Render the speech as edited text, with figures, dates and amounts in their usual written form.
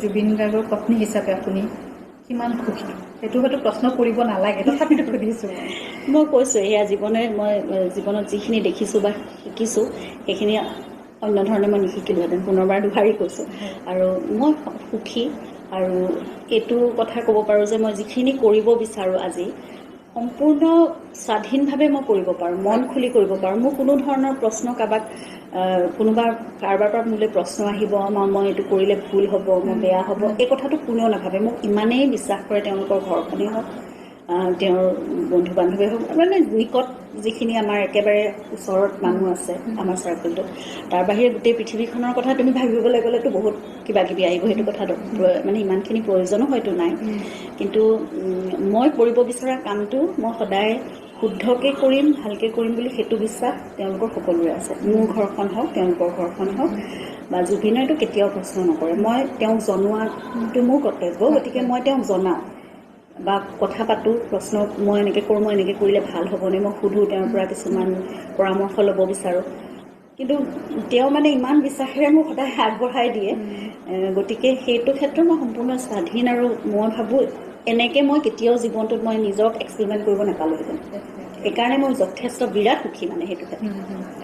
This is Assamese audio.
জুবিন গাৰ্গৰ পত্নী হিচাপে আপুনি কিমান সুখী? সেইটো হয়তো প্ৰশ্ন কৰিব নালাগে, তথাপিতো সুধিছোঁ। মই কৈছোঁ, এয়া মই জীৱনত যিখিনি দেখিছোঁ বা শিকিছোঁ সেইখিনি অন্য ধৰণে মই নিশিকিলোহেঁতেন। পুনৰবাৰ দুবাৰেই কৈছোঁ। আৰু মই সুখী। আৰু এইটো কথা ক'ব পাৰোঁ যে মই যিখিনি কৰিব বিচাৰোঁ আজি সম্পূৰ্ণ স্বাধীনভাৱে মই কৰিব পাৰোঁ, মন খুলি কৰিব পাৰোঁ। মোৰ কোনো ধৰণৰ প্ৰশ্ন কাৰোবাৰ পৰা মোলৈ প্ৰশ্ন আহিব, মই এইটো কৰিলে ভুল হ'ব, মই বেয়া হ'ব, এই কথাটো কোনেও নাভাবে। মোক ইমানেই বিশ্বাস কৰে তেওঁলোকৰ ঘৰখনেই হওক, তেওঁৰ বন্ধু বান্ধৱী হওক, মানে উইকত যিখিনি আমাৰ একেবাৰে ওচৰত মানুহ আছে আমাৰ চাৰ্কেলটোত, তাৰ বাহিৰে গোটেই পৃথিৱীখনৰ কথা তুমি ভাবিবলৈ গ'লেতো বহুত কিবা কিবি আহিব। সেইটো কথাটো মানে ইমানখিনি প্ৰয়োজনো হয়তো নাই। কিন্তু মই কৰিব বিচৰা কামটো মই সদায় শুদ্ধকৈ কৰিম, ভালকৈ কৰিম বুলি সেইটো বিশ্বাস তেওঁলোকৰ সকলোৰে আছে। মোৰ ঘৰখন হওক, তেওঁলোকৰ ঘৰখন হওক, বা জুবিনেতো কেতিয়াও প্ৰশ্ন নকৰে। মই তেওঁক জনোৱাটো মোৰ কৰ্তব্য, গতিকে মই তেওঁক জনাওঁ বা কথা পাতোঁ। প্ৰশ্ন মই এনেকৈ কৰোঁ, মই এনেকৈ কৰিলে ভাল হ'বনে, মই সোধোঁ, তেওঁৰ পৰা কিছুমান পৰামৰ্শ ল'ব বিচাৰোঁ। কিন্তু তেওঁ মানে ইমান বিশ্বাসেৰে মোক সদায় আগবঢ়াই দিয়ে। গতিকে সেইটো ক্ষেত্ৰত মই সম্পূৰ্ণ স্বাধীন। আৰু মই ভাবোঁ এনেকৈ মই কেতিয়াও জীৱনটোত মই নিজক এক্সপেৰিমেণ্ট কৰিব নাপালোঁহেঁতেন। সেইকাৰণে মই যথেষ্ট বিৰাট সুখী মানে সেইটো ক্ষেত্ৰত।